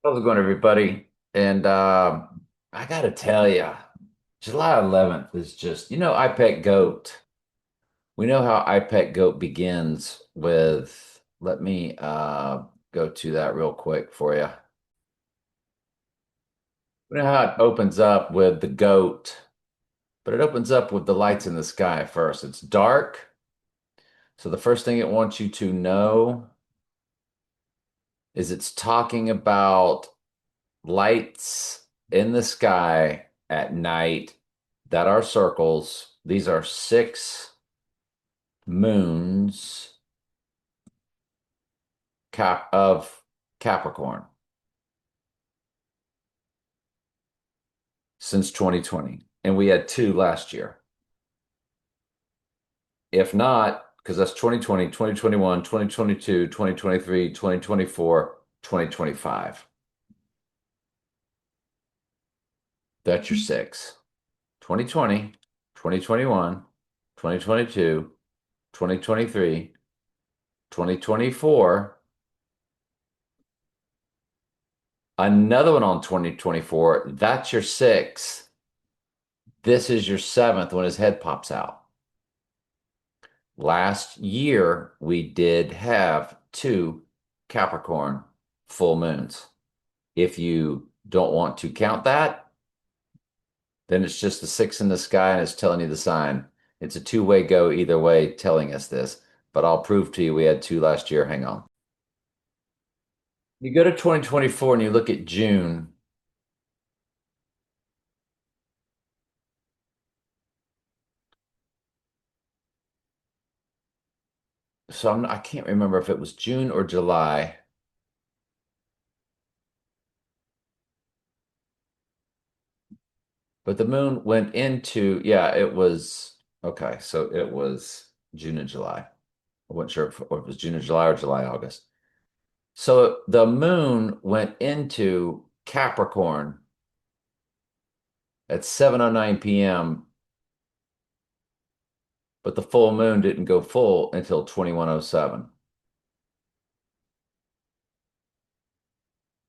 How's it going, everybody? And I gotta tell you, July 11th is just, IPEC Goat. We know how IPEC Goat begins with, let me go to that real quick for you. We know how it opens up with the goat, but it opens up with the lights in the sky first. It's dark. So the first thing it wants you to know is it's talking about lights in the sky at night that are circles. These are six moons of Capricorn since 2020. And we had two last year. If not, because that's 2020, 2021, 2022, 2023, 2024, 2025. That's your six. 2020, 2021, 2022, 2023, 2024. Another one on 2024. That's your sixth. This is your seventh when his head pops out. Last year, we did have two Capricorn full moons. If you don't want to count that, then it's just the six in the sky and it's telling you the sign. It's a two-way go either way telling us this, but I'll prove to you we had two last year. Hang on. You go to 2024 and you look at June. So I can't remember if it was June or July. But the moon went into, yeah, it was okay. So it was June and July. I wasn't sure if it was June and July or July, August. So the moon went into Capricorn at 7:09 p.m., but the full moon didn't go full until 21:07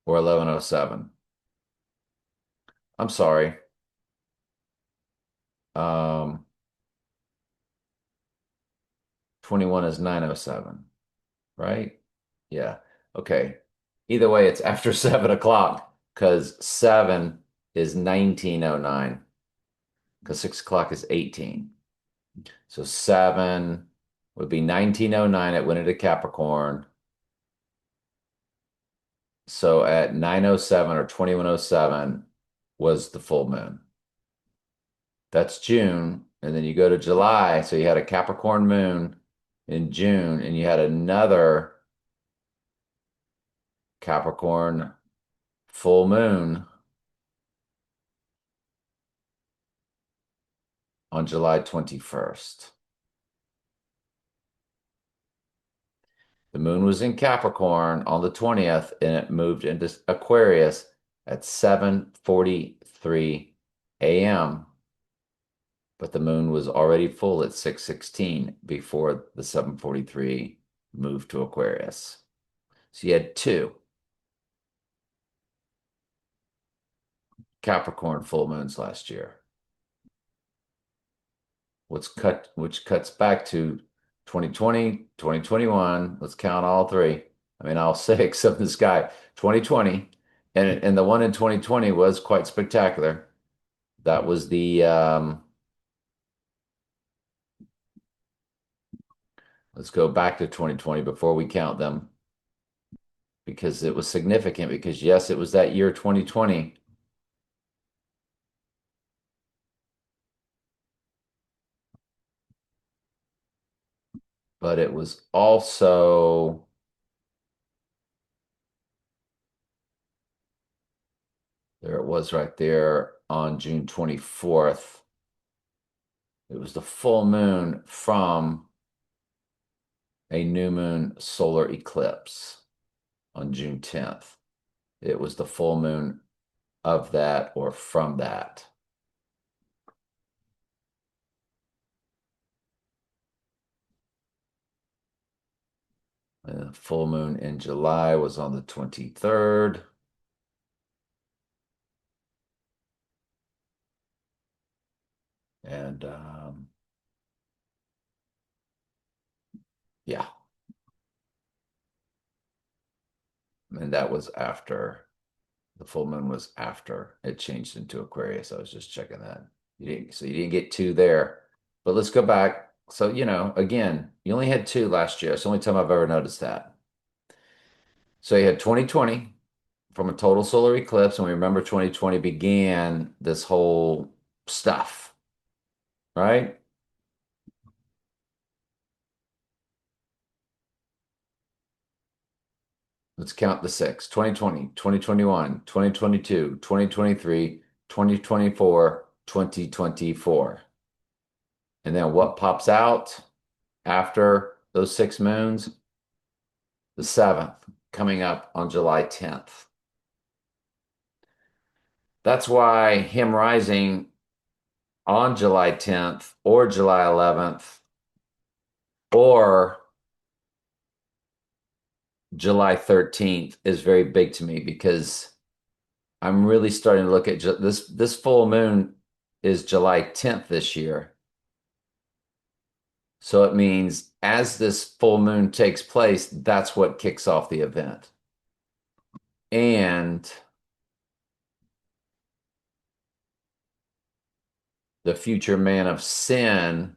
or 11:07. I'm sorry. Um, 21 is 9:07, right? Yeah. Okay. Either way, it's after 7 o'clock because 7 is 19:09 because 6 o'clock is 18. So 7 would be 19:09. It went into Capricorn. So at 9:07 or 21:07 was the full moon. That's June. And then you go to July. So you had a Capricorn moon in June and you had another Capricorn full moon on July 21st. The moon was in Capricorn on the 20th and it moved into Aquarius at 7:43 a.m. But the moon was already full at 6:16 before the 7:43 moved to Aquarius. So you had two Capricorn full moons last year. Which cuts back to 2020, 2021. Let's count all three. I mean, all six of the sky. 2020, and the one in 2020 was quite spectacular. That was the let's go back to 2020 before we count them because it was significant because yes, it was that year 2020, but it was also there it was right there on June 24th. It was the full moon from a new moon solar eclipse on June 10th. It was the full moon of that or from that. The full moon in July was on the 23rd. And yeah, and that was after the full moon was after it changed into Aquarius. I was just checking that. So you didn't get two there. But let's go back. So, again, you only had two last year. It's the only time I've ever noticed that. So you had 2020 from a total solar eclipse, and we remember 2020 began this whole stuff, right? Let's count the six: 2020, 2021, 2022, 2023, 2024, 2024. And then what pops out after those six moons? The seventh, coming up on July 10th. That's why him rising on July 10th or July 11th or July 13th is very big to me because I'm really starting to look at this full moon is July 10th this year. So it means as this full moon takes place, that's what kicks off the event. And the future man of sin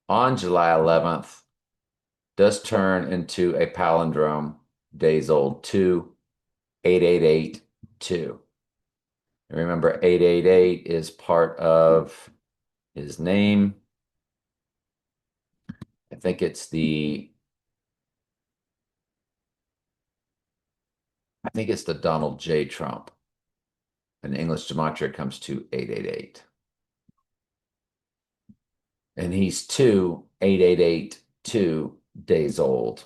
on July 11th does turn into a palindrome, days old, 28882. And remember, 888 is part of his name. I think it's the Donald J. Trump. In English gematria comes to 888. And he's 28882 days old,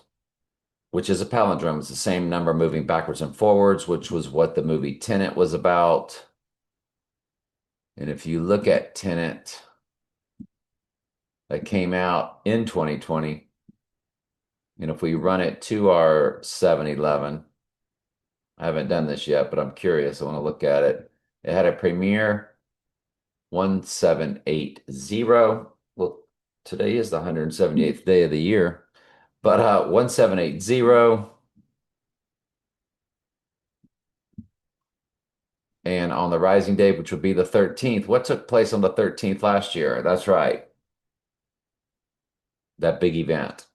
which is a palindrome. It's the same number moving backwards and forwards, which was what the movie Tenet was about. And if you look at Tenet that came out in 2020, and if we run it to our 7-Eleven, I haven't done this yet, but I'm curious. I want to look at it. It had a premiere 1780. Well, today is the 178th day of the year, but 1780. And on the rising day, which would be the 13th, what took place on the 13th last year? That's right, that big event.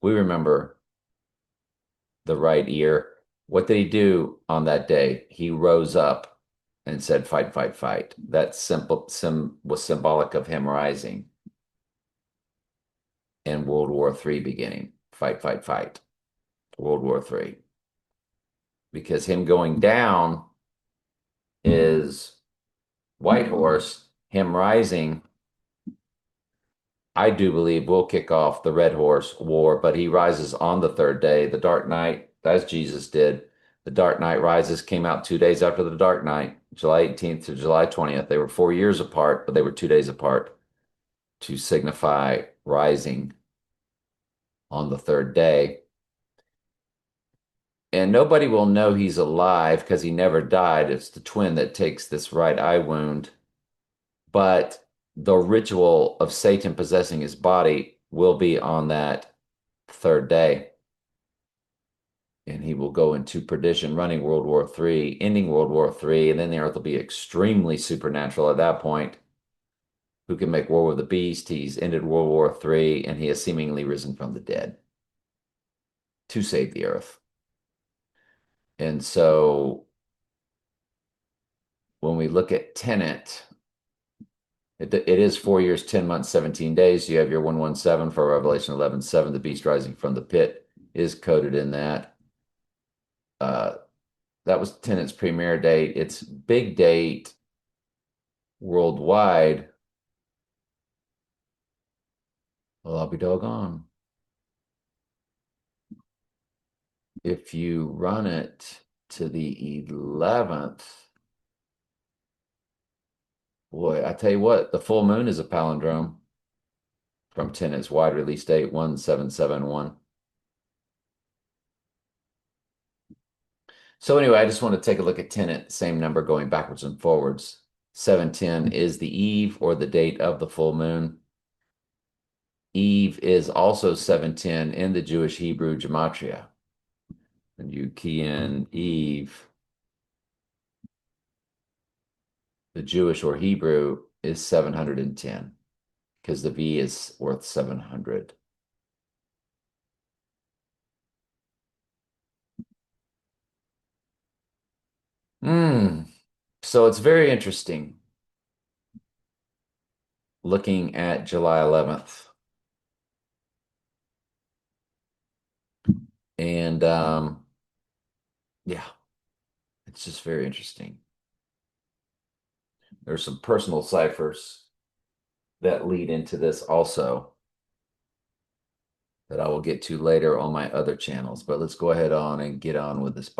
We remember the right ear. What did he do on that day? He rose up and said, "Fight, fight, fight." That was symbolic of him rising and World War III beginning. Fight, fight, fight. World War III. Because him going down is White Horse, him rising, I do believe will kick off the Red Horse War, but he rises on the third day, the Dark Knight, as Jesus did. The Dark Knight Rises came out 2 days after the Dark Knight, July 18th to July 20th. They were 4 years apart, but they were 2 days apart to signify rising on the third day. And nobody will know he's alive because he never died. It's the twin that takes this right eye wound. But the ritual of Satan possessing his body will be on that third day. And he will go into perdition, running World War III, ending World War III, and then the earth will be extremely supernatural at that point. Who can make war with the beast? He's ended World War III, and he has seemingly risen from the dead to save the earth. And so when we look at Tenet, it is 4 years, 10 months, 17 days. You have your 117 for Revelation 11:7. The beast rising from the pit is coded in that. That was Tenet's premiere date. Its big date worldwide. Well, I'll be doggone. If you run it to the 11th, boy, I tell you what, the full moon is a palindrome from Tenet's wide release date 1771. So anyway, I just want to take a look at Tenet, same number going backwards and forwards. 710 is the eve or the date of the full moon. Eve is also 710 in the Jewish Hebrew gematria. And you key in Eve, the Jewish or Hebrew is 710 because the V is worth 700. So it's very interesting looking at July 11th. And yeah, it's just very interesting. There's some personal ciphers that lead into this also that I will get to later on my other channels. But let's go ahead on and get on with this.